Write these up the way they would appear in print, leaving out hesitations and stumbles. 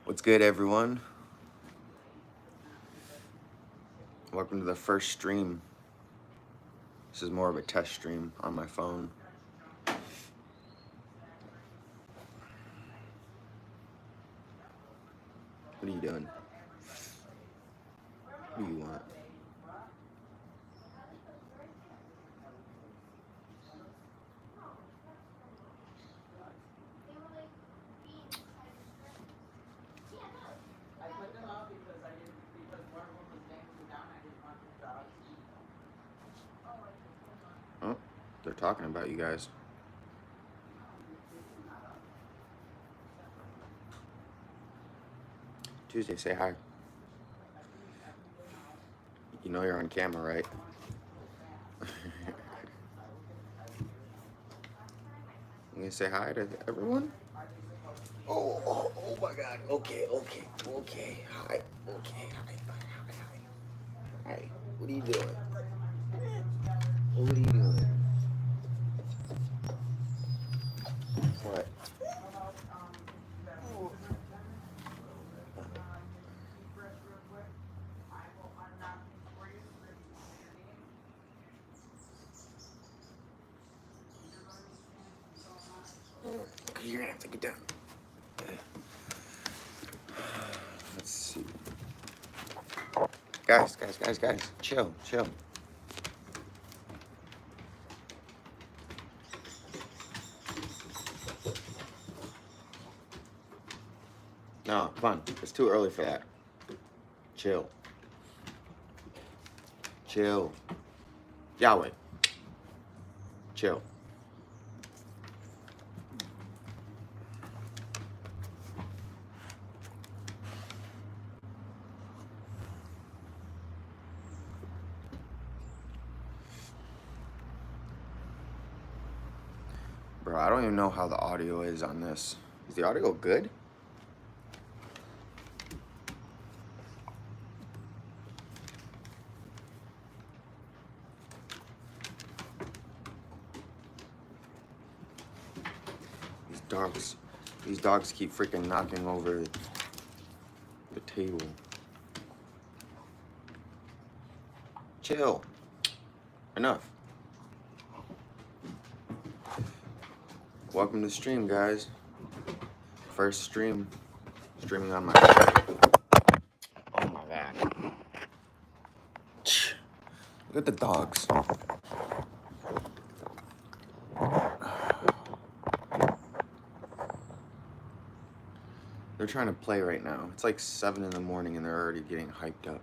What's good, everyone? Welcome to the first stream. This is more of a test stream on my phone. What are you doing? What do you want? Oh, they're talking about you guys. Tuesday, say hi. You know you're on camera, right? You gonna say hi to everyone? Oh my God. Okay. Hi. Okay, hi. What are you doing? What are you doing? What? You're gonna have to get down. Let's see. Guys. Chill. No, come on. It's too early for that. Chill. Yahweh. Chill. Bro, I don't even know how the audio is on this. Is the audio good? These dogs keep freaking knocking over the table. Chill. Enough. Welcome to the stream, guys. First stream. Streaming on my... Oh my God. Look at the dogs. They're trying to play right now. It's like 7 in the morning and they're already getting hyped up.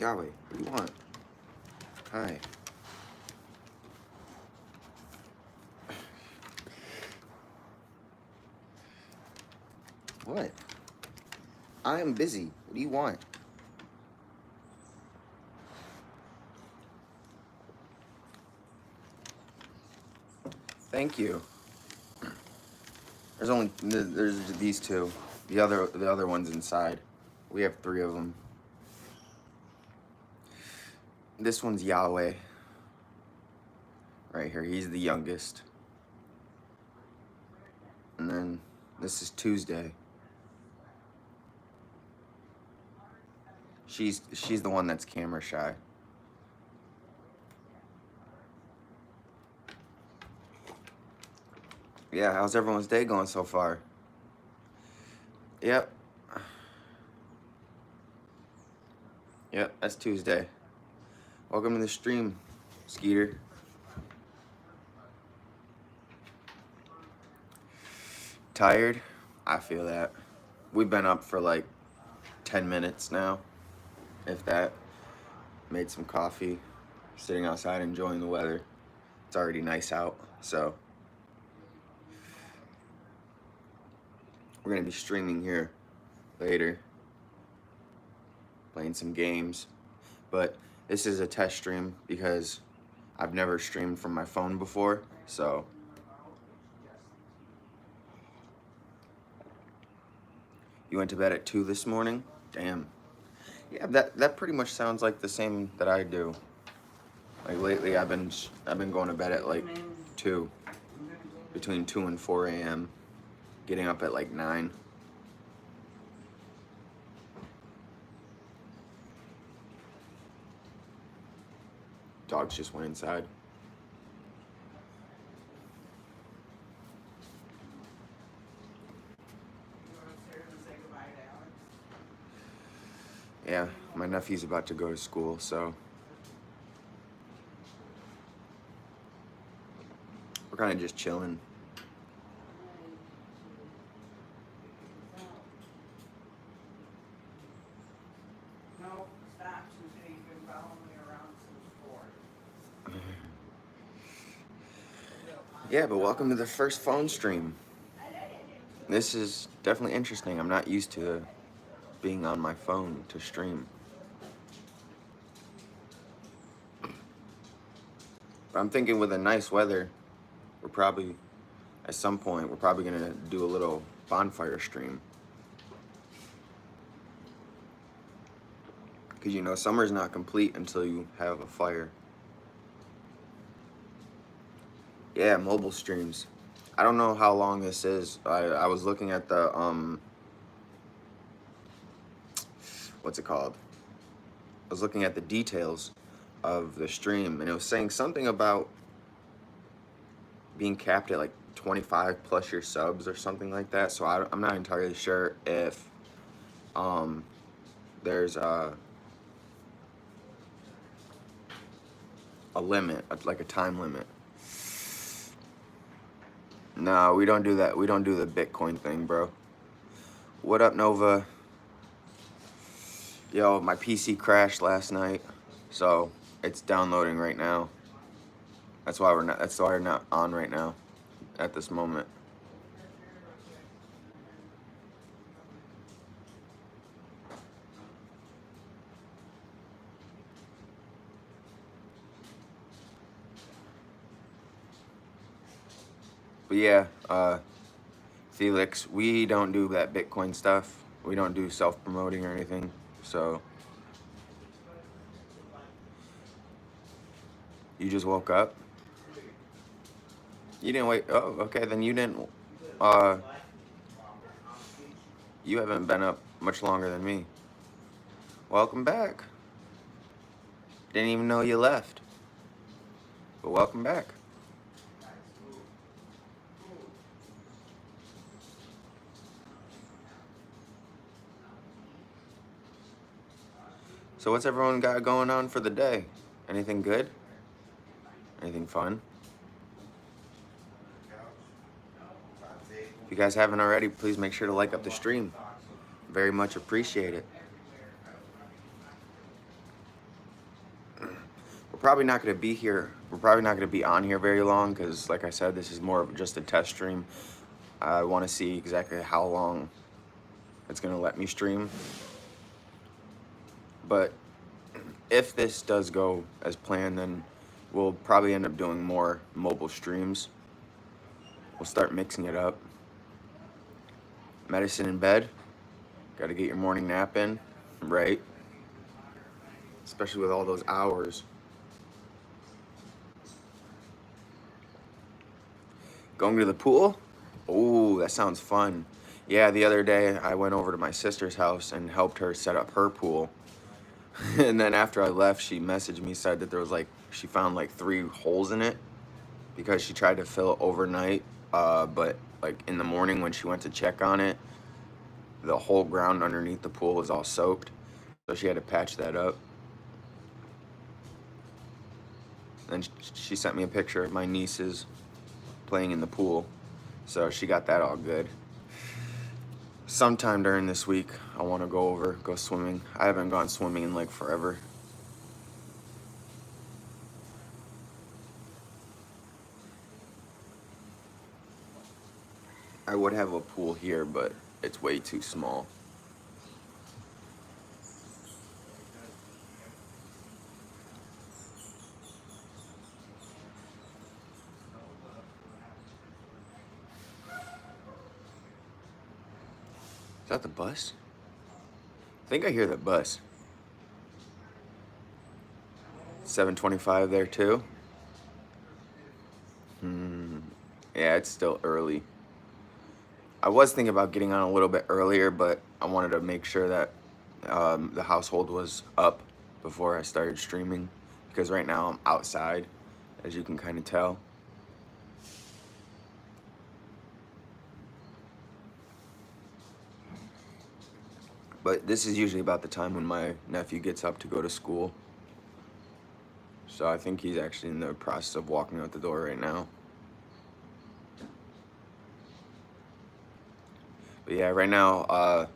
Yahweh, what do you want? Hi. What? I am busy. What do you want? Thank you. There's these two. The other one's inside. We have 3 of them. This one's Yahweh. Right here. He's the youngest. And then this is Tuesday. She's the one that's camera shy. Yeah, how's everyone's day going so far? Yep, that's Tuesday. Welcome to the stream, Skeeter. Tired? I feel that. We've been up for like 10 minutes now, if that. Made some coffee, sitting outside enjoying the weather. It's already nice out, so. We're gonna be streaming here later, playing some games. But this is a test stream because I've never streamed from my phone before, so. You went to bed at 2 this morning? Damn. Yeah, that pretty much sounds like the same that I do. Like lately, I've been going to bed at like 2. between 2 and 4 a.m., getting up at like 9. Dogs just went inside. Yeah, my nephew's about to go to school, so we're kind of just chilling. No, stop. She said you've been following me around since 4. Yeah, but welcome to the first phone stream. This is definitely interesting. I'm not used to being on my phone to stream. But I'm thinking with the nice weather, we're probably, at some point, we're probably gonna do a little bonfire stream. Because you know, summer's not complete until you have a fire. Yeah, mobile streams. I don't know how long this is. I was looking at the, what's it called? I was looking at the details of the stream, and it was saying something about being capped at like 25 plus your subs or something like that. So I'm not entirely sure if there's a limit, like a time limit. No, we don't do that. We don't do the Bitcoin thing, bro. What up, Nova? Yo, my PC crashed last night, so it's downloading right now. That's why we're not on right now at this moment. But yeah, Felix, we don't do that Bitcoin stuff. We don't do self-promoting or anything. So you just woke up? You didn't wait. Oh, okay. Then you didn't. You haven't been up much longer than me. Welcome back. Didn't even know you left. But welcome back. So what's everyone got going on for the day? Anything good? Anything fun? If you guys haven't already, please make sure to like up the stream. Very much appreciate it. We're probably not going to be here. We're probably not going to be on here very long because, like I said, this is more of just a test stream. I want to see exactly how long it's going to let me stream. But if this does go as planned, then we'll probably end up doing more mobile streams. We'll start mixing it up. Medicine in bed. Got to get your morning nap in, right? Especially with all those hours. Going to the pool? Oh, that sounds fun. Yeah, the other day I went over to my sister's house and helped her set up her pool. And then after I left, she messaged me, said that there was she found 3 holes in it because she tried to fill it overnight. But in the morning when she went to check on it, the whole ground underneath the pool was all soaked. So she had to patch that up. Then she sent me a picture of my nieces playing in the pool. So she got that all good. Sometime during this week, I want to go swimming. I haven't gone swimming in forever. I would have a pool here, but it's way too small. Is that the bus? I think I hear the bus. 7:25 there too. Yeah, it's still early. I was thinking about getting on a little bit earlier, but I wanted to make sure that the household was up before I started streaming, because right now I'm outside, as you can kind of tell. But this is usually about the time when my nephew gets up to go to school. So I think he's actually in the process of walking out the door right now. But yeah, right now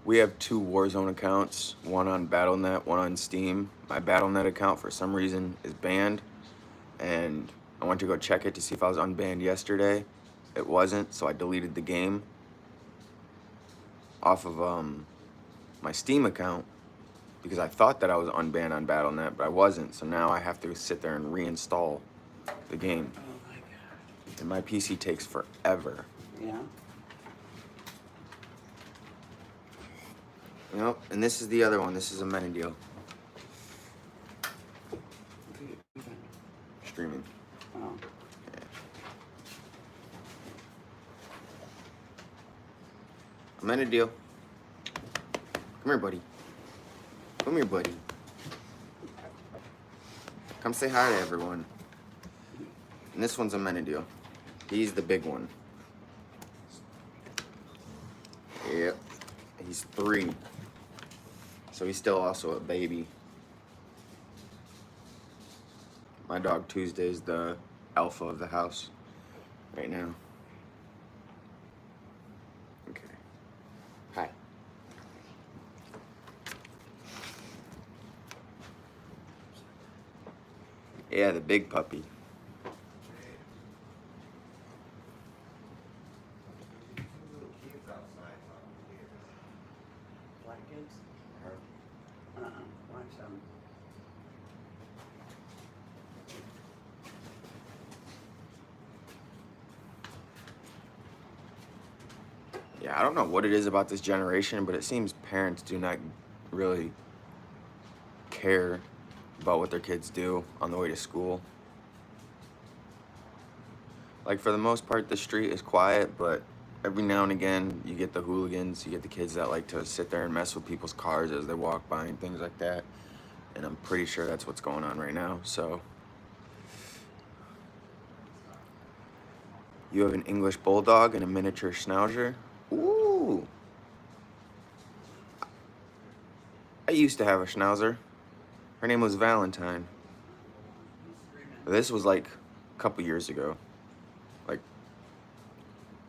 we have 2 Warzone accounts, one on Battle.net, one on Steam. My Battle.net account for some reason is banned, and I went to go check it to see if I was unbanned yesterday. It wasn't, so I deleted the game off of my Steam account because I thought that I was unbanned on Battle.net, but I wasn't. So now I have to sit there and reinstall the game. Oh my god. And my PC takes forever. Yeah. Yep, and this is the other one. This is a Menadil streaming. Oh. A Menadil. Come here, buddy. Come here, buddy. Come say hi to everyone. And this one's a Menadil. He's the big one. Yep. He's 3. So he's still also a baby. My dog Tuesday's the alpha of the house right now. Okay. Hi. Yeah, the big puppy. Black kids? Watch them. Yeah, I don't know what it is about this generation, but it seems parents do not really care about what their kids do on the way to school. Like, for the most part, the street is quiet, but every now and again, you get the hooligans, you get the kids that like to sit there and mess with people's cars as they walk by and things like that. And I'm pretty sure that's what's going on right now, so. You have an English Bulldog and a miniature Schnauzer. Ooh. I used to have a Schnauzer. Her name was Valentine. This was like a couple years ago. Like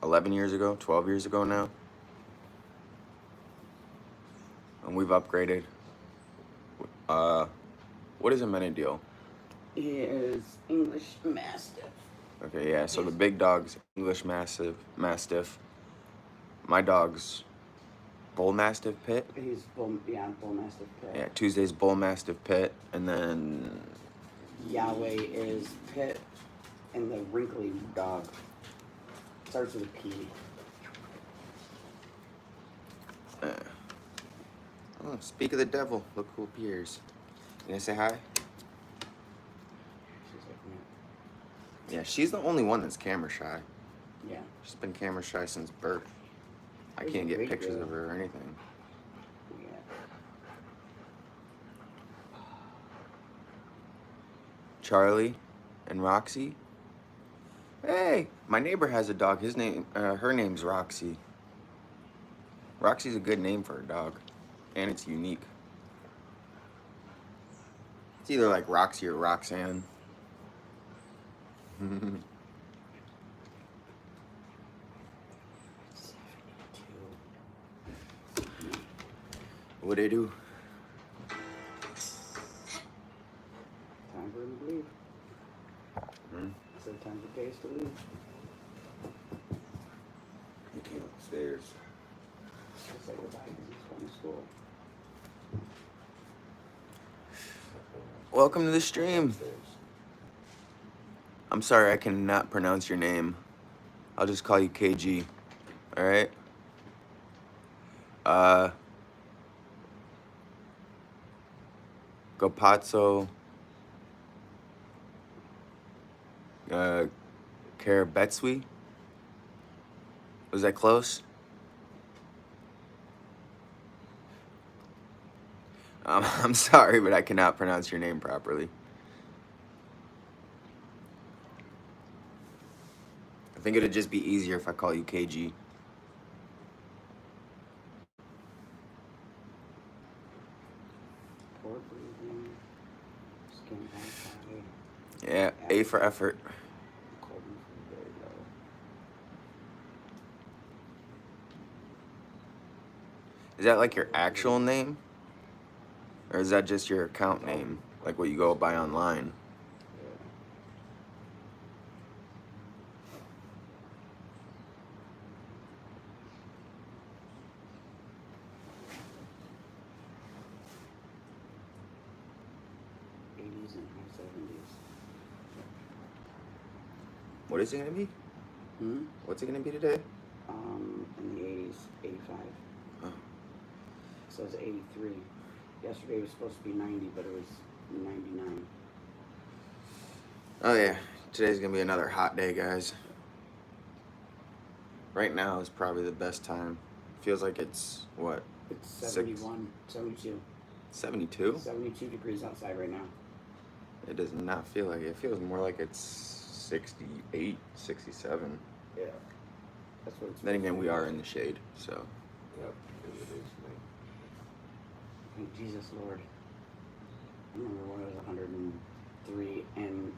11 years ago, 12 years ago now. And we've upgraded. What is a Menadil? He is English Mastiff. Okay, yeah, so the big dog's English Mastiff. My dog's Bull Mastiff Pit. He's Bull Mastiff Pit. Yeah, Tuesday's Bull Mastiff Pit, and then Yahweh is Pit, and the wrinkly dog starts with a P. Oh, speak of the devil, look who appears. You gonna say hi? She's like, Yeah, she's the only one that's camera shy. yeah. She's been camera shy since birth. I She's can't a get great pictures girl. of her or anything. Yeah. Charlie and Roxy. Hey, my neighbor has a dog. Her name's Roxy. Roxy's a good name for a dog, and it's unique. It's either like Roxy or Roxanne. What they do? Time for him to leave. So time for Pace to leave. He came upstairs. Just say goodbye because he's going to school. Welcome to the stream. I'm sorry I cannot pronounce your name. I'll just call you KG. Alright? Gopazzo. Karabetsui. Was that close? I'm sorry, but I cannot pronounce your name properly. I think it'd just be easier if I call you KG. Poor breathing. Skin high. Yeah, A for effort. Coldness is very low. Is that like your actual name? Or is that just your account name? Like what you go by online? Yeah. '80s and high '70s. What is it gonna be? What's it gonna be today? In the '80s, '85. Oh. It says '83. Yesterday was supposed to be '90, but it was '99. Oh yeah, today's gonna be another hot day, guys. Right now is probably the best time. Feels like it's what? It's 71, 72. 72? 72 degrees outside right now. It does not feel like it. It feels more like it's 68, 67. Yeah. That's what it's. Then again, we are in the shade, so. Yep, it is, Thank Jesus, Lord. I remember when it was 103 and.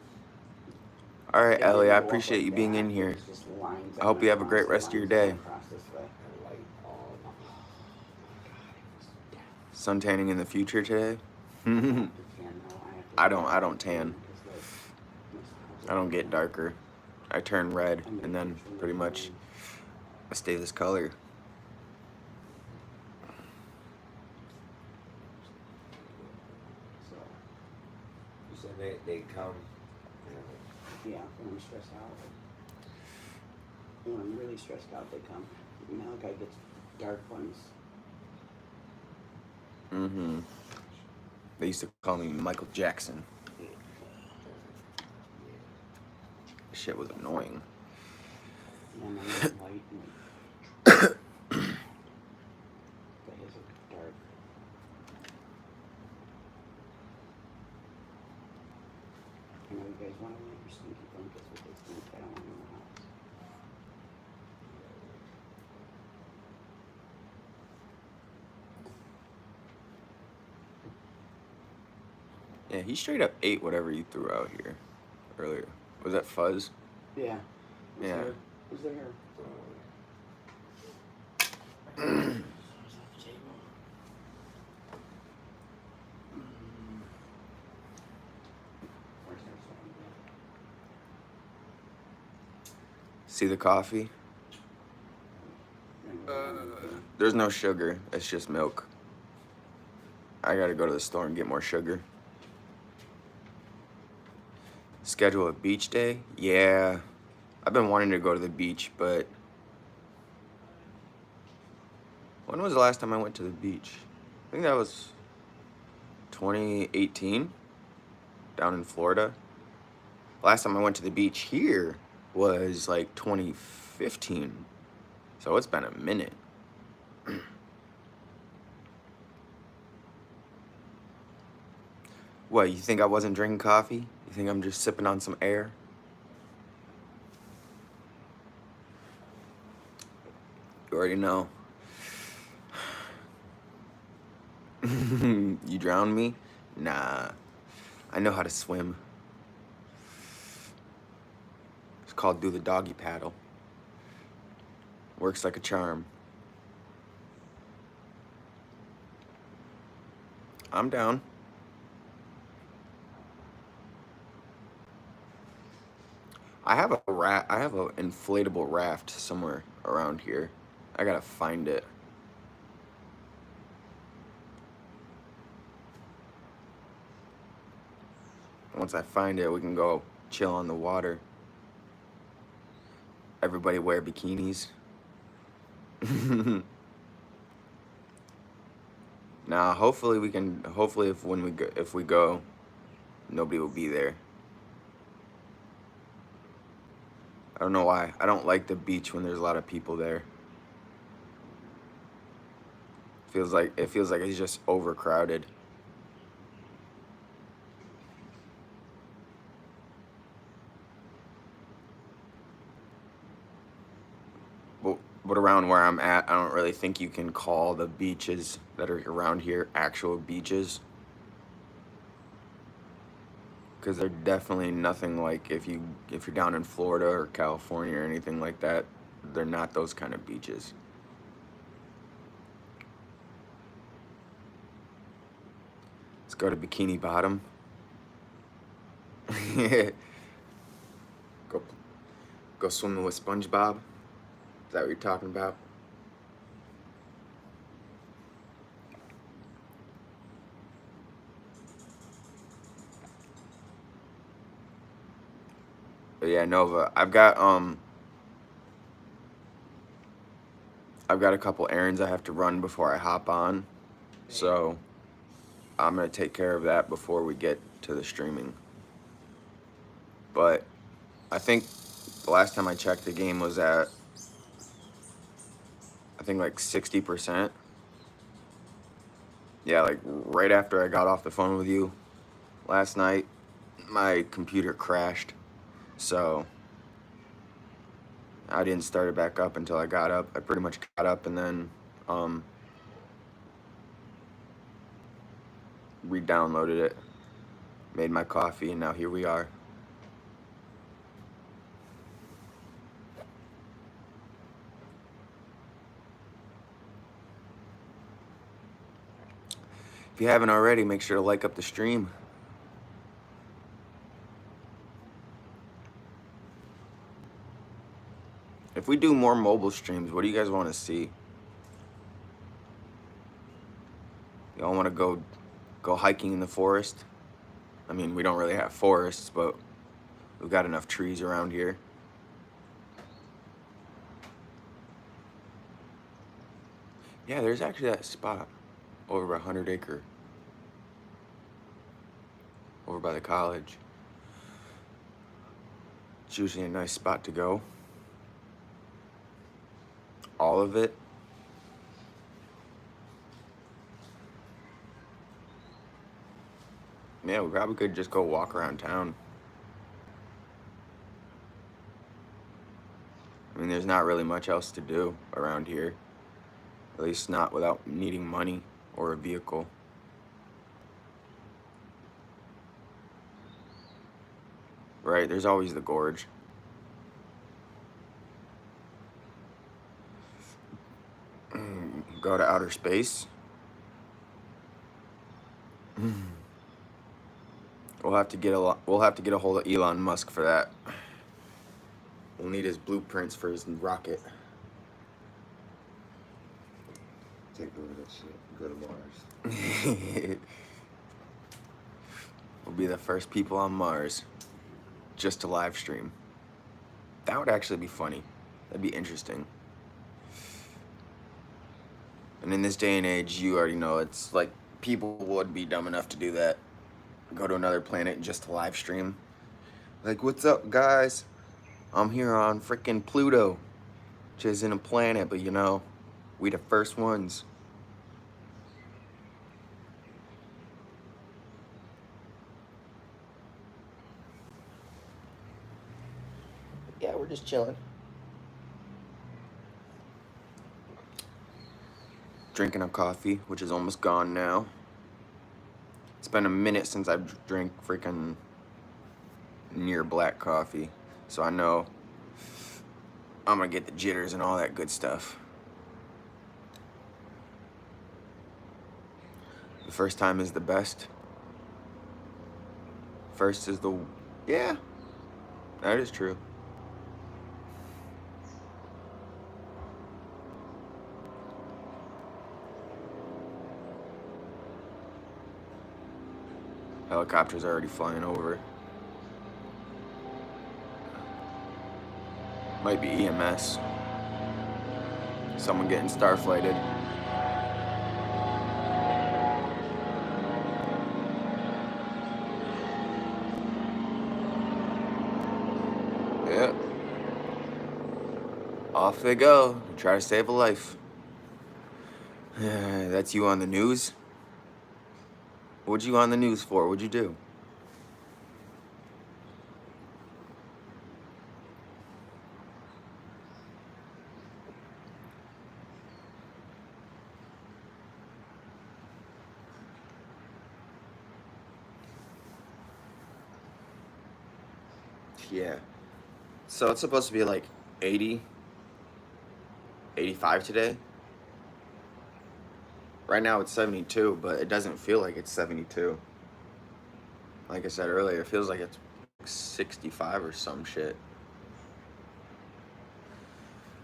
All right, it Ellie, didn't I go up appreciate like you being that. in It here. was just lines I that hope went you have a across, great rest of your lines day. that went across this way. and light on. Sun tanning in the future today? I have to tan now. I don't tan. I don't get darker. I turn red, and then pretty much I stay this color. So, You said they come. yeah, when I'm stressed out. When I'm really stressed out, they come. Malachi gets dark ones. Mm-hmm. They used to call me Michael Jackson. Shit was annoying. Yeah, mine is light and but his are dark. I know you guys want to wear your stinky blankets with this stink. I don't want them in the house. Yeah, he straight up ate whatever you threw out here earlier. Was that fuzz? Yeah. Yeah. Who's there? Where's their phone? See the coffee? There's no sugar. It's just milk. I gotta go to the store and get more sugar. Schedule a beach day? Yeah. I've been wanting to go to the beach, but when was the last time I went to the beach? I think that was 2018 down in Florida. Last time I went to the beach here was like 2015. So it's been a minute. What, you think I wasn't drinking coffee? You think I'm just sipping on some air? You already know. You drowned me? Nah. I know how to swim. It's called do the doggy paddle. Works like a charm. I'm down. I have a I have an inflatable raft somewhere around here. I gotta find it. Once I find it, we can go chill on the water. Everybody wear bikinis. Nah, hopefully we can. Hopefully, if we go, nobody will be there. I don't know why. I don't like the beach when there's a lot of people there. It feels like it's just overcrowded. But around where I'm at, I don't really think you can call the beaches that are around here actual beaches, because they're definitely nothing like if you're down in Florida or California or anything like that. They're not those kind of beaches. Let's go to Bikini Bottom. go go swimming with SpongeBob. Is that what you're talking about? But yeah, Nova. I've got a couple errands I have to run before I hop on. So I'm gonna take care of that before we get to the streaming. But I think the last time I checked, the game was at, I think, like 60%. Yeah, like right after I got off the phone with you last night, my computer crashed. So I didn't start it back up until I got up. I pretty much got up and then re-downloaded it, made my coffee, and now here we are. If you haven't already, make sure to like up the stream. If we do more mobile streams, what do you guys want to see? Y'all want to go hiking in the forest? I mean, we don't really have forests, but we've got enough trees around here. Yeah, there's actually that spot over 100 acre over by the college. It's usually a nice spot to go. All of it. Yeah, we probably could just go walk around town. I mean, there's not really much else to do around here. At least not without needing money or a vehicle. Right, there's always the gorge. Go to outer space. We'll have to get a hold of Elon Musk for that. We'll need his blueprints for his rocket. Take over that shit. Go to Mars. We'll be the first people on Mars just to live stream. That would actually be funny. That'd be interesting. And in this day and age, you already know it's like people would be dumb enough to do that. Go to another planet just to live stream. Like, what's up, guys? I'm here on freaking Pluto, which isn't a planet, but you know, we the first ones. Yeah, we're just chilling. Drinking a coffee, which is almost gone now. It's been a minute since I've drank freaking near black coffee, so I know I'm gonna get the jitters and all that good stuff. The first time is the best. First is the... Yeah, that is true. Helicopter's already flying over. Might be EMS. Someone getting starflighted. Yep. off they go. Try to save a life. That's you on the news? What'd you on the news for? What'd you do? Yeah. So it's supposed to be like 80, 85 today. Right now it's 72, but it doesn't feel like it's 72. Like I said earlier, it feels like it's 65 or some shit.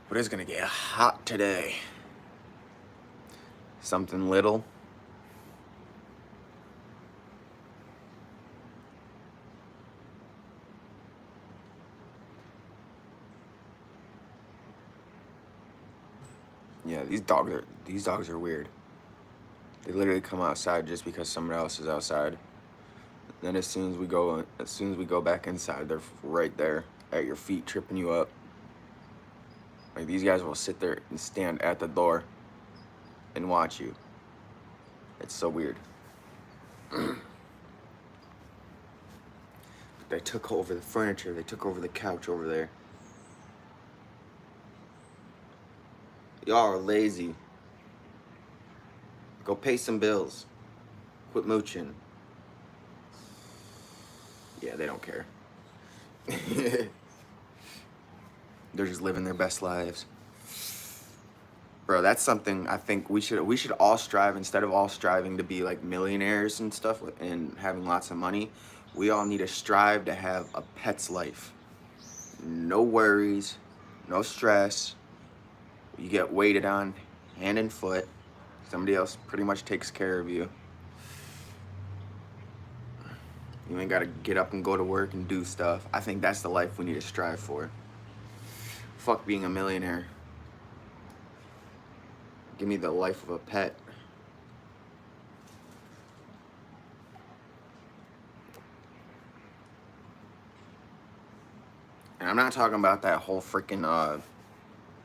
But it's gonna get hot today. Something little. Yeah, these dogs are weird. They literally come outside just because someone else is outside. Then as soon as we go back inside, they're right there at your feet, tripping you up. Like, these guys will sit there and stand at the door and watch you. It's so weird. They took over the furniture. They took over the couch over there. Y'all are lazy. Go pay some bills. Quit mooching. Yeah, they don't care. They're just living their best lives. Bro, that's something I think we should all strive, instead of all striving to be like millionaires and stuff and having lots of money, we all need to strive to have a pet's life. No worries, no stress. You get waited on hand and foot. Somebody else pretty much takes care of you. You ain't gotta get up and go to work and do stuff. I think that's the life we need to strive for. Fuck being a millionaire. Give me the life of a pet. And I'm not talking about that whole freaking,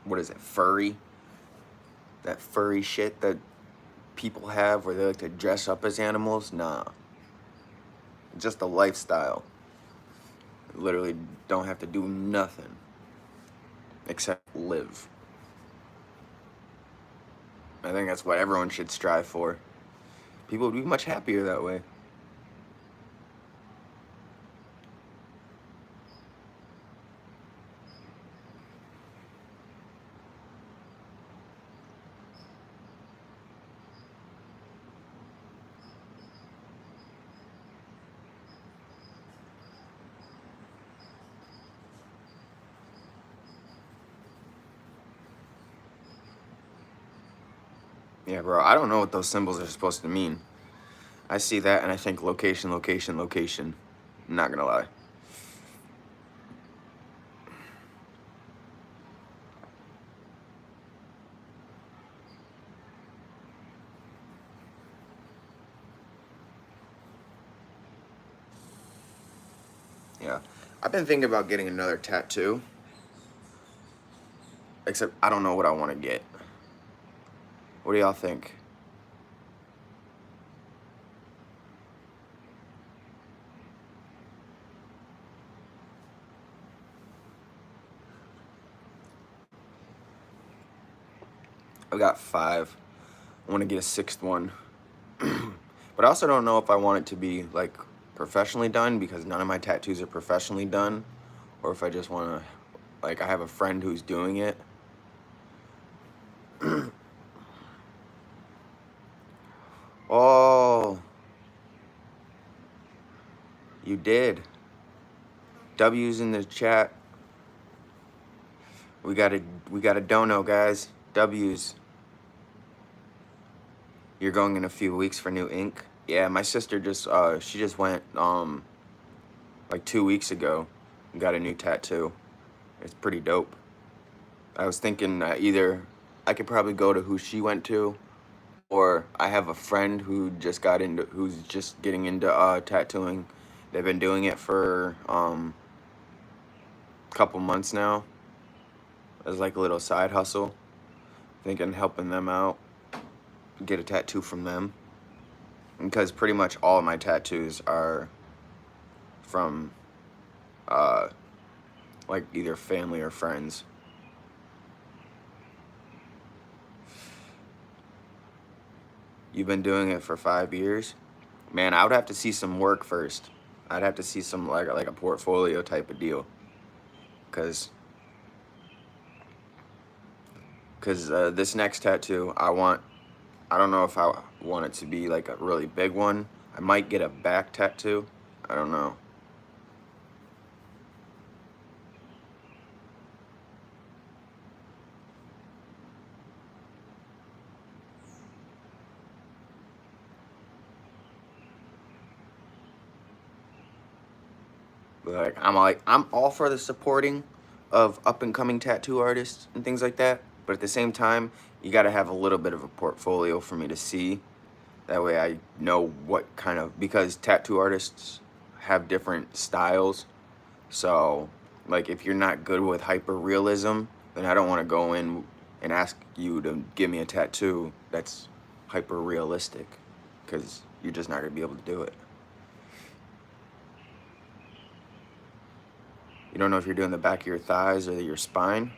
what is it, furry? That furry shit that people have where they like to dress up as animals. Nah. Just a lifestyle. Literally don't have to do nothing except live. I think that's what everyone should strive for. People would be much happier that way. Yeah, bro, I don't know what those symbols are supposed to mean. I see that and I think location, location, location. I'm not gonna lie. Yeah. I've been thinking about getting another tattoo. Except I don't know what I want to get. What do y'all think? I've got 5. I want to get a 6th one. But I also don't know if I want it to be like professionally done, because none of my tattoos are professionally done, or if I just want to, like, I have a friend who's doing it. Oh, you did. W's in the chat. We got a dono, guys. W's. You're going in a few weeks for new ink? Yeah, my sister just she just went like 2 weeks ago and got a new tattoo. It's pretty dope. I was thinking either I could probably go to who she went to, or I have a friend who's just getting into tattooing. They've been doing it for a couple months now. as like a little side hustle, thinking helping them out, get a tattoo from them, because pretty much all of my tattoos are from like either family or friends. You've been doing it for 5 years? Man, I would have to see some work first. I'd have to see some like a portfolio type of deal, cause this next tattoo I don't know if I want it to be like a really big one. I might get a back tattoo. I don't know. Like I'm all for the supporting of up and coming tattoo artists and things like that, but at the same time, you got to have a little bit of a portfolio for me to see. That way I know what kind of, because tattoo artists have different styles. So, like if you're not good with hyper realism, then I don't want to go in and ask you to give me a tattoo that's hyper realistic, because you're just not going to be able to do it. You don't know if you're doing the back of your thighs or your spine.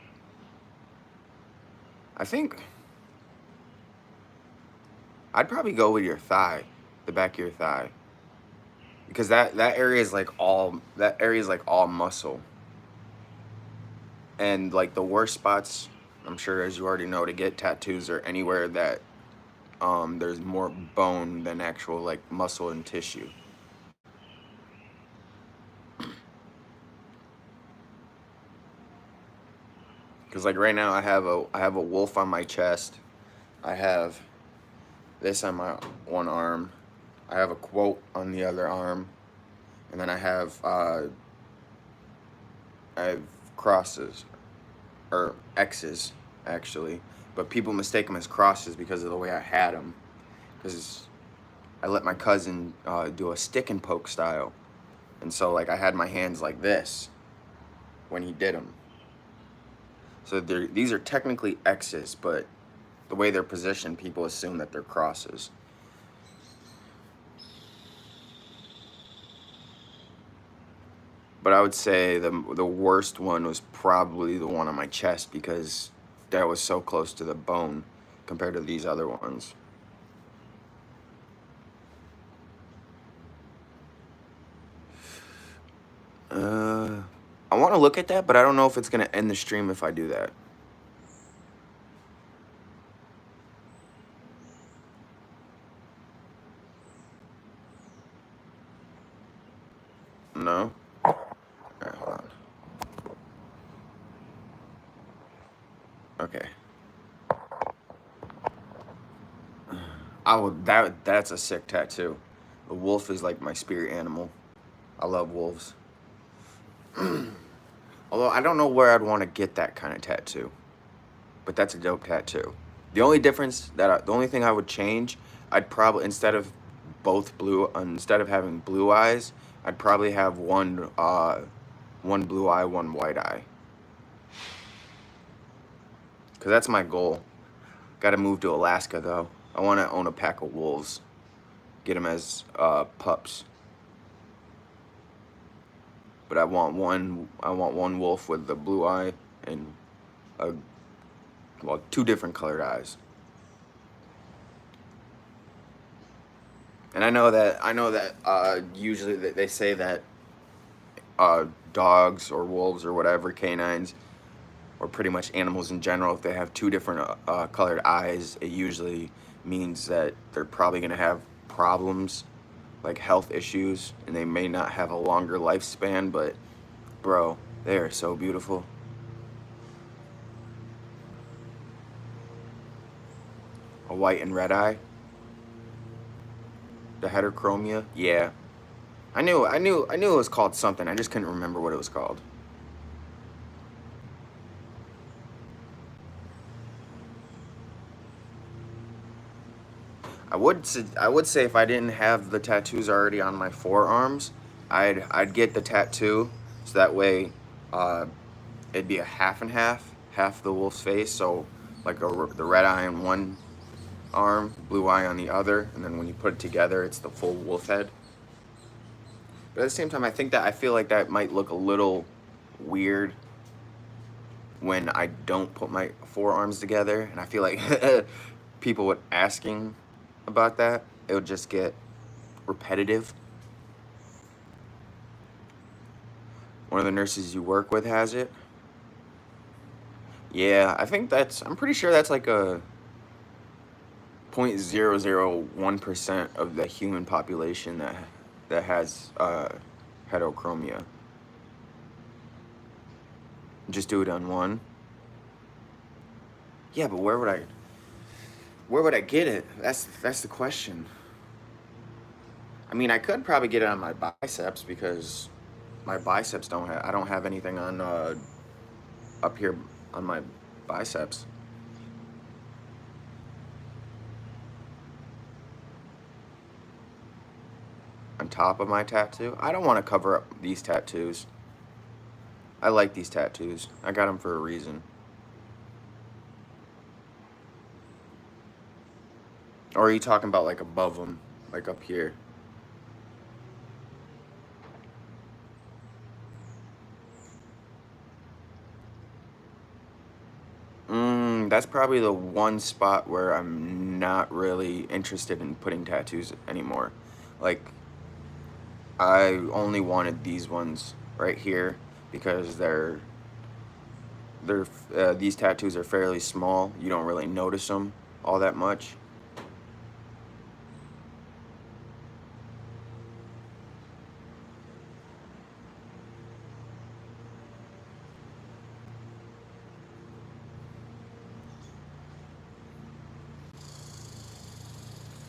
I think I'd probably go with your thigh, the back of your thigh, because that area is like all muscle, and like the worst spots, I'm sure as you already know, to get tattoos are anywhere that there's more bone than actual like muscle and tissue. Because like right now I have a wolf on my chest. I have this on my one arm. I have a quote on the other arm, and then I have crosses or X's actually, but people mistake them as crosses because of the way I had them. Because I let my cousin do a stick and poke style, and so like I had my hands like this when he did them. So these are technically X's, but the way they're positioned, people assume that they're crosses. But I would say the worst one was probably the one on my chest, because that was so close to the bone compared to these other ones. I want to look at that, but I don't know if it's going to end the stream if I do that. No? Alright, hold on. Okay. That's a sick tattoo. The wolf is like my spirit animal. I love wolves. Although I don't know where I'd want to get that kind of tattoo, but that's a dope tattoo. The only thing I would change, I'd probably, instead of having blue eyes, I'd probably have one blue eye, one white eye. Cause that's my goal. Got to move to Alaska though. I want to own a pack of wolves, get them as pups. But I want one wolf with the blue eye and two different colored eyes. And I know that usually they say that dogs or wolves or whatever, canines, or pretty much animals in general, if they have two different colored eyes, it usually means that they're probably going to have problems, like health issues, and they may not have a longer lifespan. But bro, they are so beautiful. A white and red eye, the heterochromia. Yeah, I knew it was called something. I just couldn't remember what it was called. I would say if I didn't have the tattoos already on my forearms, I'd get the tattoo, so that way it'd be a half and half. half the wolf's face, so like the red eye on one arm, blue eye on the other, and then when you put it together, it's the full wolf head. But at the same time, I feel like that might look a little weird when I don't put my forearms together, and I feel like people would asking about that, it would just get repetitive. One of the nurses you work with has it. Yeah, I'm pretty sure that's like a 0.001% of the human population that has heterochromia. Just do it on one. Yeah, but where would I get it? That's the question. I mean, I could probably get it on my biceps because my biceps I don't have anything on up here on my biceps. On top of my tattoo. I don't want to cover up these tattoos. I like these tattoos. I got them for a reason. Or are you talking about like above them, like up here? That's probably the one spot where I'm not really interested in putting tattoos anymore. Like, I only wanted these ones right here because these tattoos are fairly small. You don't really notice them all that much.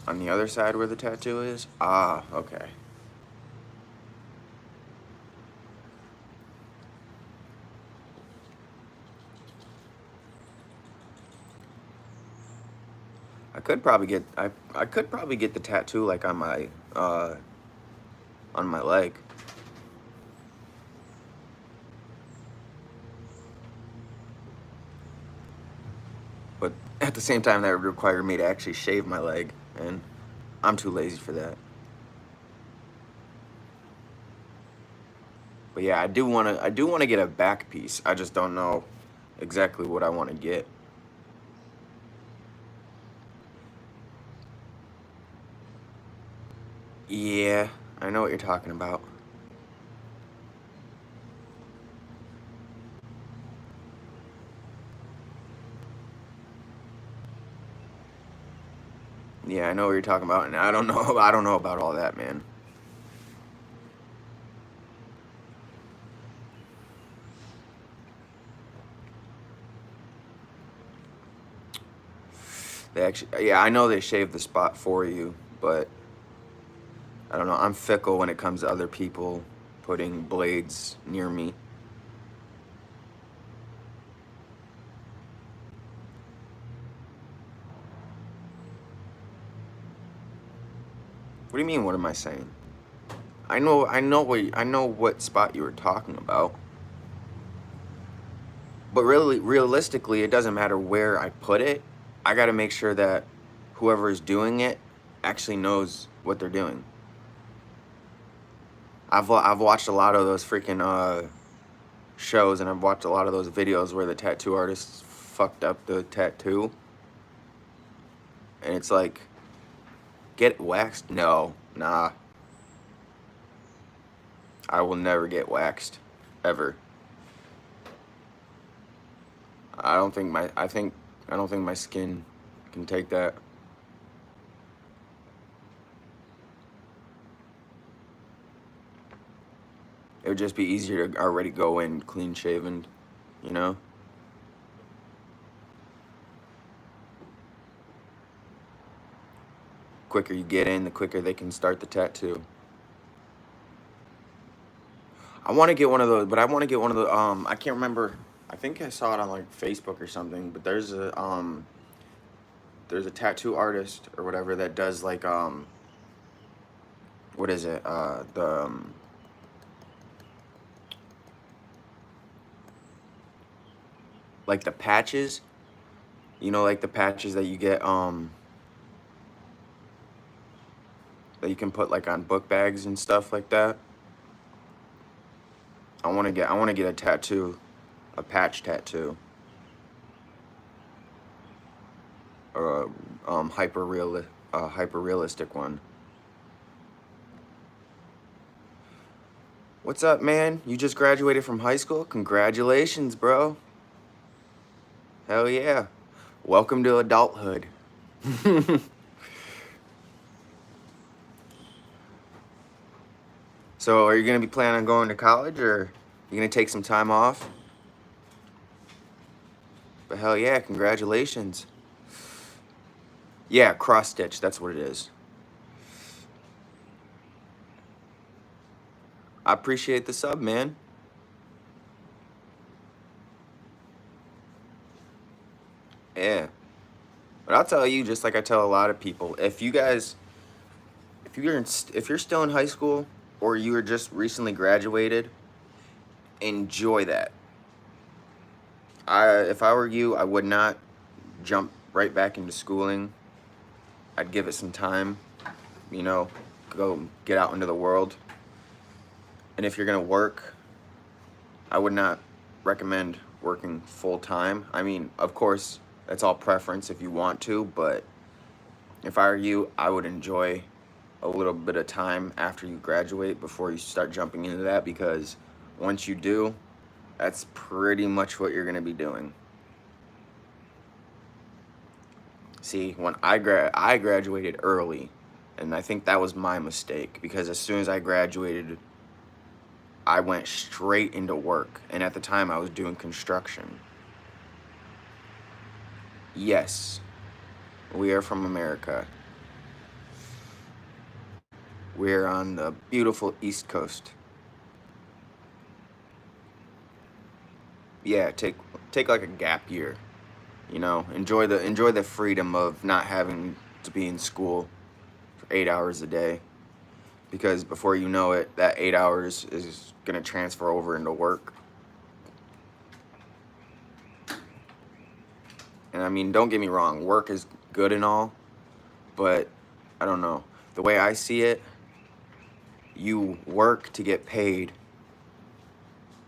On the other side where the tattoo is? Ah, okay. I could probably get the tattoo like on my leg. But at the same time, that would require me to actually shave my leg, and I'm too lazy for that. But yeah, I do wanna get a back piece. I just don't know exactly what I want to get. Yeah, I know what you're talking about. Yeah, I know what you're talking about, and I don't know I don't know about all that, man. They actually, yeah, I know they shave the spot for you, but I don't know. I'm fickle when it comes to other people putting blades near me. What do you mean? What am I saying? I know what spot you were talking about. But really, realistically, it doesn't matter where I put it. I got to make sure that whoever is doing it actually knows what they're doing. I've watched a lot of those freaking shows, and I've watched a lot of those videos where the tattoo artists fucked up the tattoo, and it's like, get it waxed? No, nah. I will never get waxed, ever. I don't think my skin can take that. It would just be easier to already go in clean shaven, you know? Quicker you get in, the quicker they can start the tattoo. I want to get one of those, but I want to get one of the I can't remember. I think I saw it on like Facebook or something, but there's a tattoo artist or whatever that does like what is it? like the patches, like the patches that you get that you can put like on book bags and stuff like that. I want to get a tattoo, a patch tattoo, or a hyper realistic one. What's up, man? You just graduated from high school? Congratulations, bro. Hell yeah. Welcome to adulthood. So, are you going to be planning on going to college, or are you going to take some time off? But hell yeah, congratulations. Yeah, cross stitch, that's what it is. I appreciate the sub, man. Yeah. But I'll tell you, just like I tell a lot of people, if you're still in high school or you were just recently graduated, enjoy that. If I were you, I would not jump right back into schooling. I'd give it some time, go get out into the world. And if you're gonna work, I would not recommend working full time. I mean, of course, that's all preference if you want to, but if I were you, I would enjoy a little bit of time after you graduate before you start jumping into that, because once you do, that's pretty much what you're gonna be doing. See, when I graduated early, and I think that was my mistake, because as soon as I graduated, I went straight into work, and at the time I was doing construction. Yes, we are from America. We're on the beautiful East Coast. Yeah, take like a gap year. Enjoy the freedom of not having to be in school for 8 hours a day, because before you know it, that 8 hours is gonna transfer over into work. And I mean, don't get me wrong, work is good and all, but I don't know. The way I see it, you work to get paid,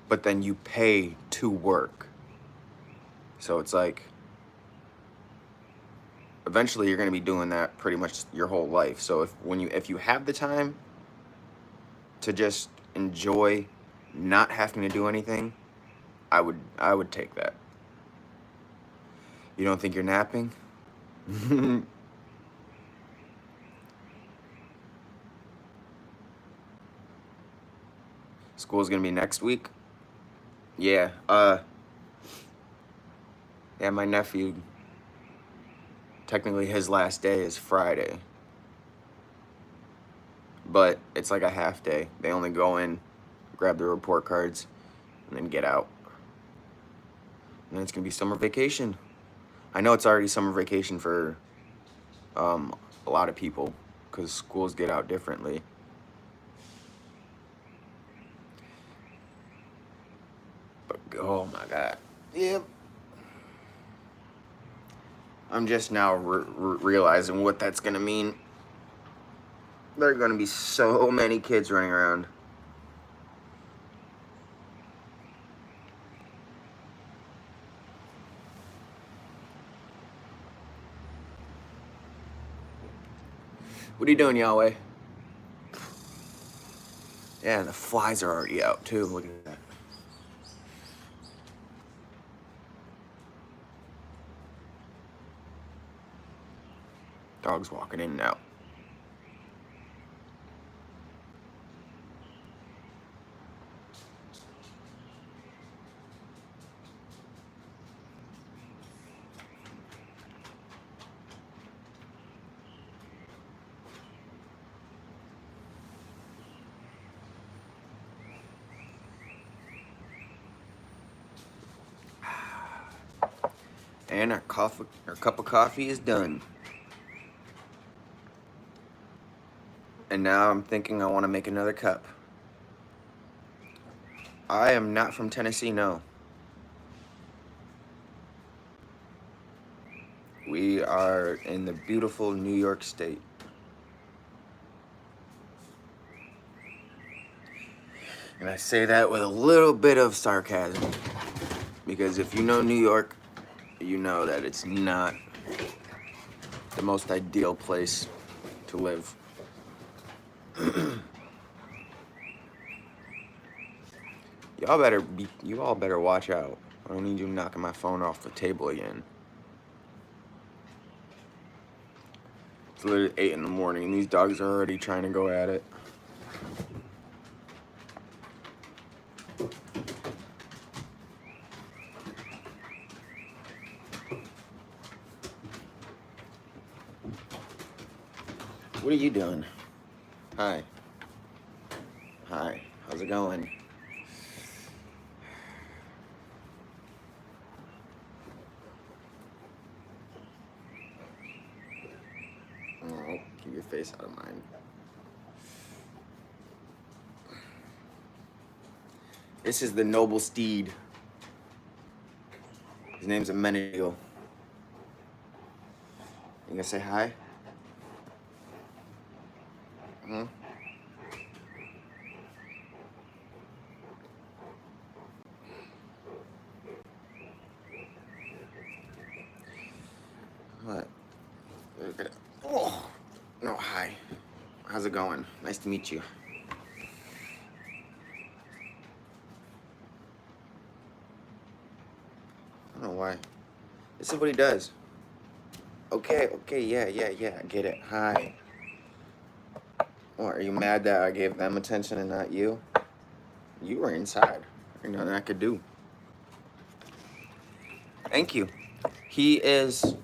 but then you pay to work. So it's like, eventually you're going to be doing that pretty much your whole life. So if you have the time to just enjoy not having to do anything, I would take that. You don't think you're napping? School's gonna be next week. Yeah. Yeah, my nephew, technically his last day is Friday, but it's like a half day. They only go in, grab the report cards, and then get out. And then it's gonna be summer vacation. I know it's already summer vacation for a lot of people, because schools get out differently. But oh my God. Yep. I'm just now realizing what that's gonna mean. There are gonna be so many kids running around. What are you doing, Yahweh? Yeah, the flies are already out too. Look at that. Dogs walking in and out. And our cup of coffee is done. And now I'm thinking I want to make another cup. I am not from Tennessee, no. We are in the beautiful New York State. And I say that with a little bit of sarcasm. Because if you know New York, you know that it's not the most ideal place to live. You all better watch out. I don't need you knocking my phone off the table again. It's literally 8 in the morning and these dogs are already trying to go at it. What are you doing? Hi. Hi. How's it going? Oh, keep your face out of mine. This is the noble steed. His name's Amenadiel. You gonna say hi? Hmm? What? Okay. Oh, no, hi. How's it going? Nice to meet you. I don't know why. This is what he does. Okay, yeah, I get it. Hi. What, are you mad that I gave them attention and not you? You were inside. There's nothing I could do. Thank you. He is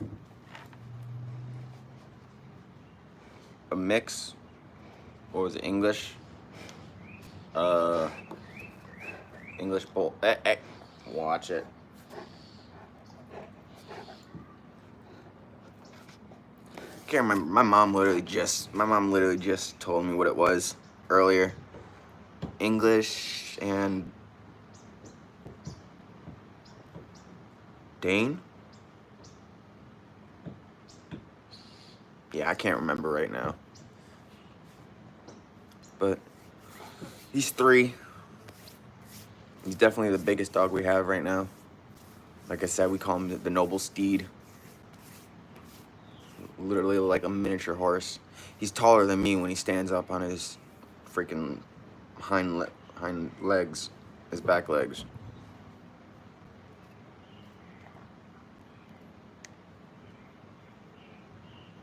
a mix. What was it? English? English bull. Watch it. Can't remember. My mom literally just told me what it was earlier. English and Dane? Yeah, I can't remember right now. But he's 3. He's definitely the biggest dog we have right now. Like I said, we call him the noble steed. Literally like a miniature horse. He's taller than me when he stands up on his freaking hind legs, his back legs.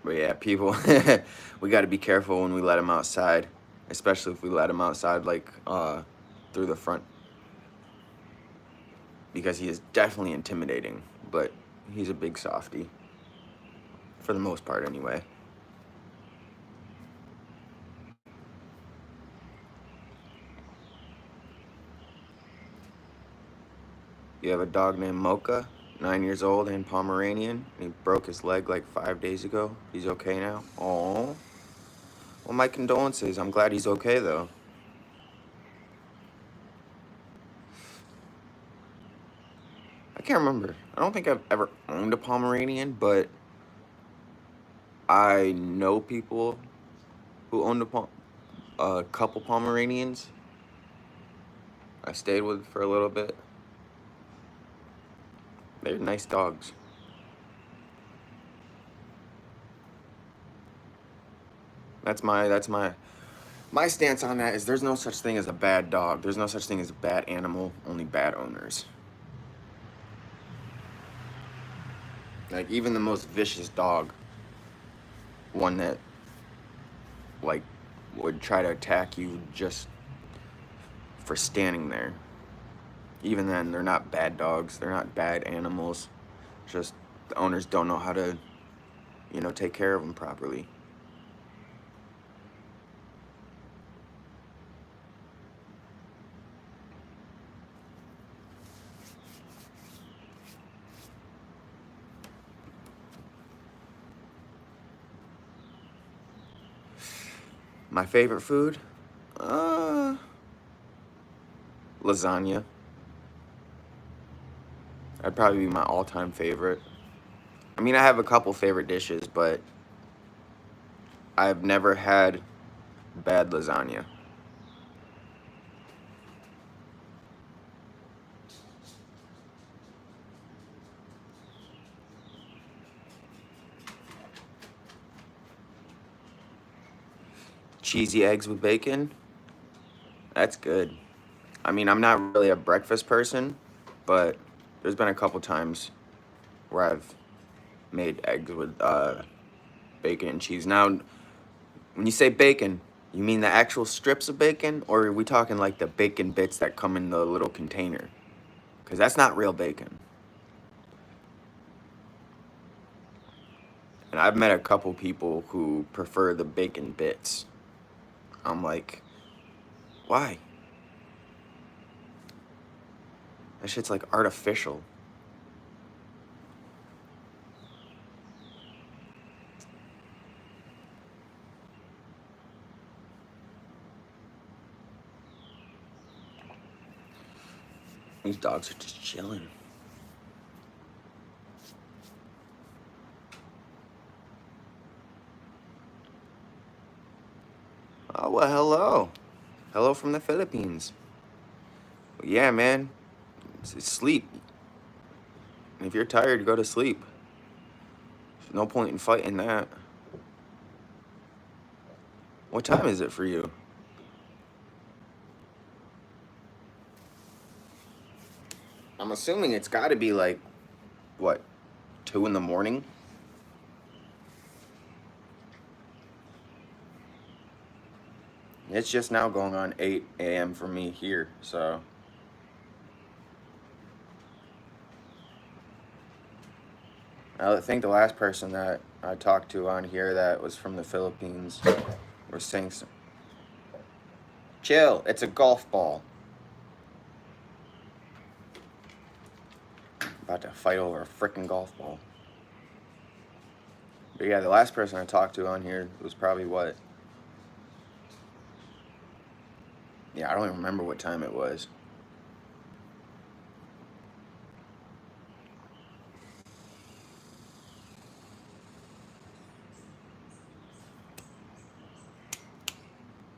But yeah, people, we got to be careful when we let him outside, especially if we let him outside like through the front, because he is definitely intimidating, but he's a big softie, for the most part anyway. You have a dog named Mocha, 9 years old and Pomeranian. He broke his leg like 5 days ago. He's okay now. Oh, well, my condolences. I'm glad he's okay though. I can't remember. I don't think I've ever owned a Pomeranian, but I know people who owned a couple Pomeranians. I stayed with for a little bit. They're nice dogs. That's my stance on that is there's no such thing as a bad dog. There's no such thing as a bad animal, only bad owners. Like even the most vicious dog, one that like would try to attack you just for standing there. Even then, they're not bad dogs. They're not bad animals. Just the owners don't know how to, take care of them properly. My favorite food? Lasagna. That'd probably be my all-time favorite. I mean, I have a couple favorite dishes, but I've never had bad lasagna. Cheesy eggs with bacon, that's good. I mean, I'm not really a breakfast person, but there's been a couple times where I've made eggs with bacon and cheese. Now, when you say bacon, you mean the actual strips of bacon, or are we talking like the bacon bits that come in the little container? Because that's not real bacon. And I've met a couple people who prefer the bacon bits. I'm like, why? That shit's like artificial. These dogs are just chilling. Oh, well, hello. Hello from the Philippines. Well, yeah, man. It's sleep. And if you're tired, go to sleep. There's no point in fighting that. What time is it for you? I'm assuming it's got to be like, what, 2 in the morning? It's just now going on 8 a.m. for me here, so. I think the last person that I talked to on here that was from the Philippines was saying, chill, it's a golf ball. About to fight over a freaking golf ball. But yeah, the last person I talked to on here was probably what? Yeah, I don't even remember what time it was.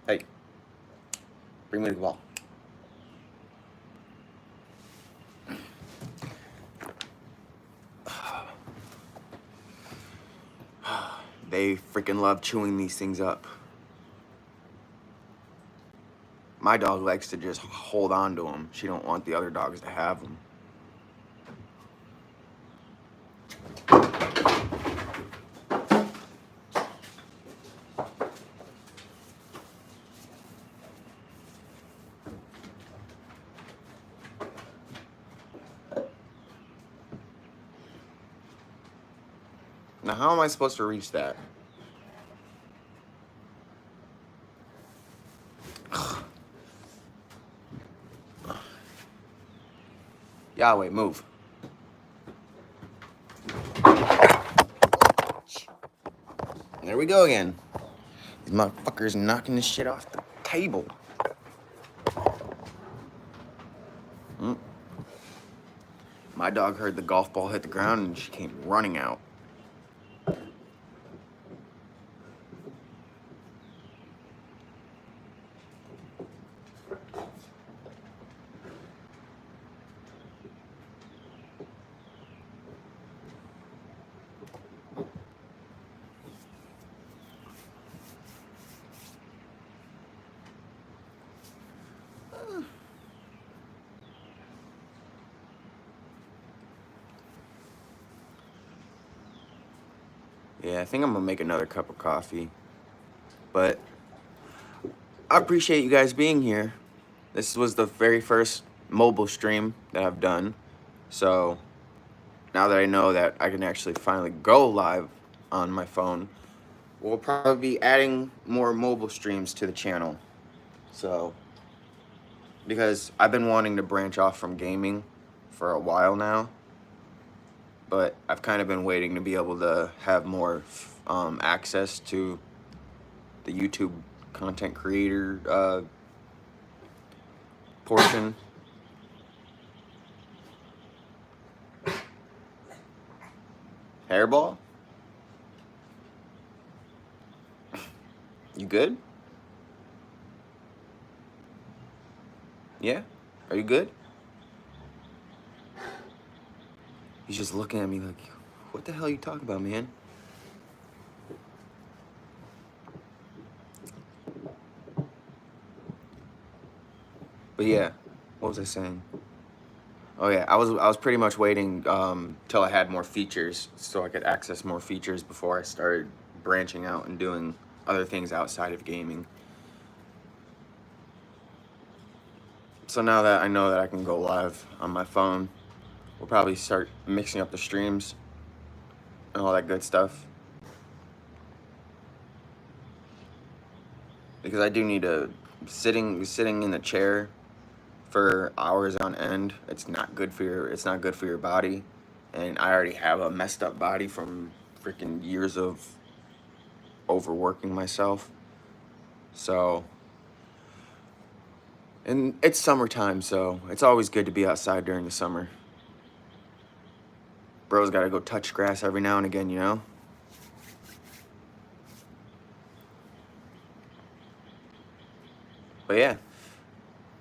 Hey, bring me the ball. They freaking love chewing these things up. My dog likes to just hold on to them. She don't want the other dogs to have them. Now, how am I supposed to reach that? Yahweh, move. There we go again. These motherfuckers knocking this shit off the table. My dog heard the golf ball hit the ground and she came running out. Yeah, I think I'm gonna make another cup of coffee. But I appreciate you guys being here. This was the very first mobile stream that I've done. So now that I know that I can actually finally go live on my phone, we'll probably be adding more mobile streams to the channel. So, because I've been wanting to branch off from gaming for a while now, but I've kind of been waiting to be able to have more access to the YouTube content creator portion. Hairball? You good? Yeah? Are you good? He's just looking at me like, what the hell are you talking about, man? But yeah, what was I saying? Oh yeah, I was pretty much waiting till I had more features so I could access more features before I started branching out and doing other things outside of gaming. So now that I know that I can go live on my phone, we'll probably start mixing up the streams and all that good stuff. Because I do need to sitting in the chair for hours on end. It's not good for your body. And I already have a messed up body from freaking years of overworking myself. So, and it's summertime, so it's always good to be outside during the summer. Bro's got to go touch grass every now and again, you know? But yeah,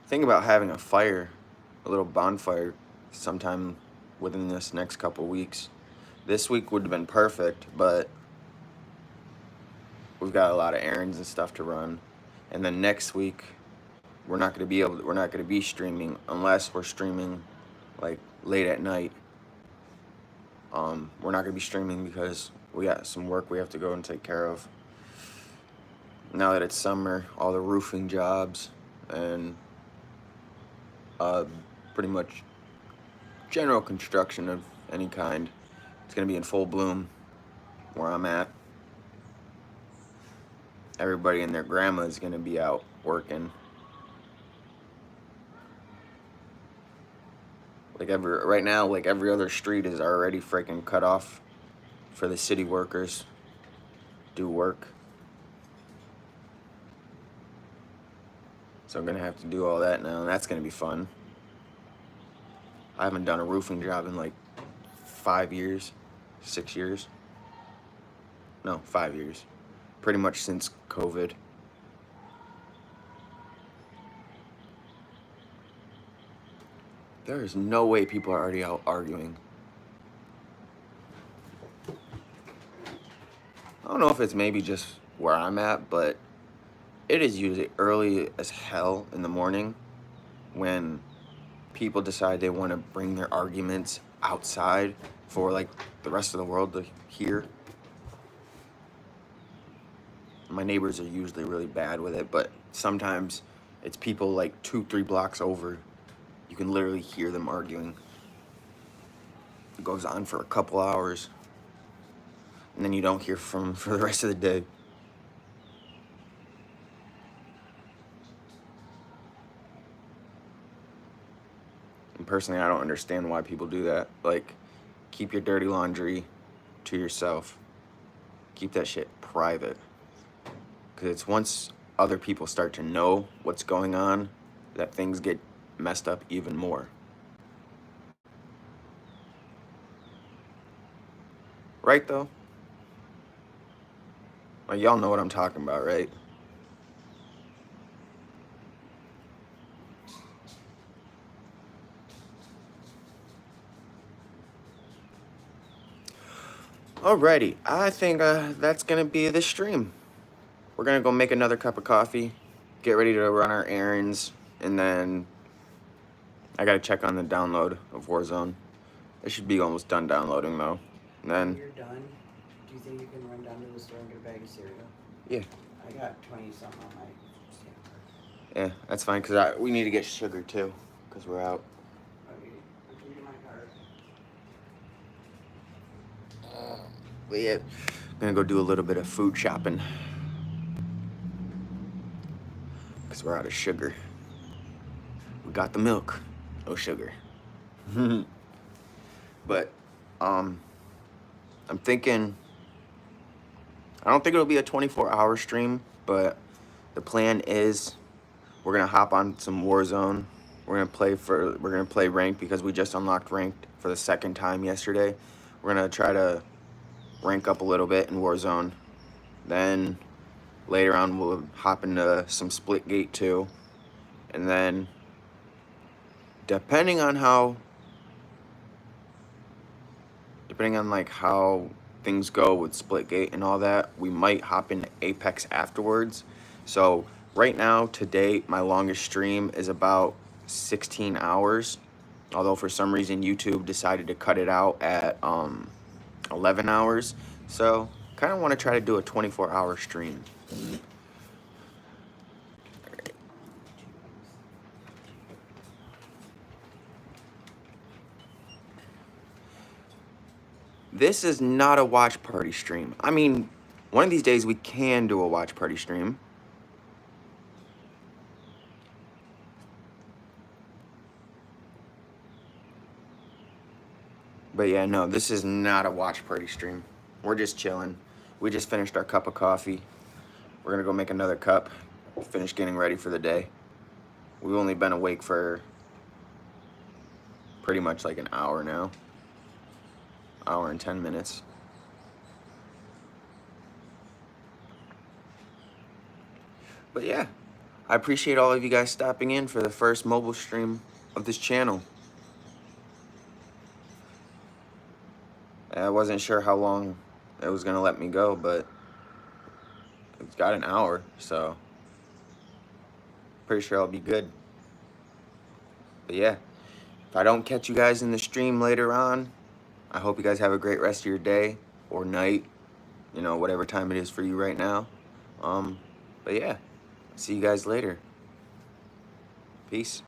think about having a fire, a little bonfire sometime within this next couple weeks. This week would have been perfect, but we've got a lot of errands and stuff to run. And then next week, we're not going to be streaming unless we're streaming like late at night. We're not going to be streaming because we got some work we have to go and take care of. Now that it's summer, all the roofing jobs and pretty much general construction of any kind, it's going to be in full bloom where I'm at. Everybody and their grandma is going to be out working. Right now, like every other street is already freaking cut off for the city workers do work. So I'm gonna have to do all that now, and that's gonna be fun. I haven't done a roofing job in like 5 years, 6 years. No, 5 years. Pretty much since COVID. There is no way people are already out arguing. I don't know if it's maybe just where I'm at, but it is usually early as hell in the morning when people decide they want to bring their arguments outside for like the rest of the world to hear. My neighbors are usually really bad with it, but sometimes it's people like 2-3 blocks over. You can literally hear them arguing. It goes on for a couple hours, and then you don't hear from them for the rest of the day. And personally, I don't understand why people do that. Like, keep your dirty laundry to yourself. Keep that shit private. Because it's once other people start to know what's going on that things get messed up even more. Right, though? Like, y'all know what I'm talking about, right? Alrighty, I think that's gonna be the stream. We're gonna go make another cup of coffee, get ready to run our errands, and then I gotta check on the download of Warzone. It should be almost done downloading though. And When then, you're done, do you think you can run down to the store and get a bag of cereal? yeah, I got 20 something on my stamp card. yeah, that's fine, because we need to get sugar too, because we're out. Okay, I can get my card. But yeah, gonna go do a little bit of food shopping. Because we're out of sugar. We got the milk, no sugar. But, I'm thinking, I don't think it'll be a 24-hour stream, but the plan is we're gonna hop on some Warzone. We're gonna play ranked because we just unlocked ranked for the second time yesterday. We're gonna try to rank up a little bit in Warzone. Then later on we'll hop into some Splitgate 2. And then depending on like how things go with Splitgate and all that, we might hop into Apex afterwards. So right now, today, my longest stream is about 16 hours. Although for some reason YouTube decided to cut it out at 11 hours. So kind of want to try to do a 24-hour stream. This is not a watch party stream. I mean, one of these days we can do a watch party stream. But yeah, no, this is not a watch party stream. We're just chilling. We just finished our cup of coffee. We're gonna go make another cup, finish getting ready for the day. We've only been awake for pretty much like an hour now. Hour and 10 minutes. But yeah, I appreciate all of you guys stopping in for the first mobile stream of this channel. I wasn't sure how long it was gonna let me go, but it's got an hour, so pretty sure I'll be good. But yeah, if I don't catch you guys in the stream later on, I hope you guys have a great rest of your day or night, you know, whatever time it is for you right now. But yeah, see you guys later. Peace.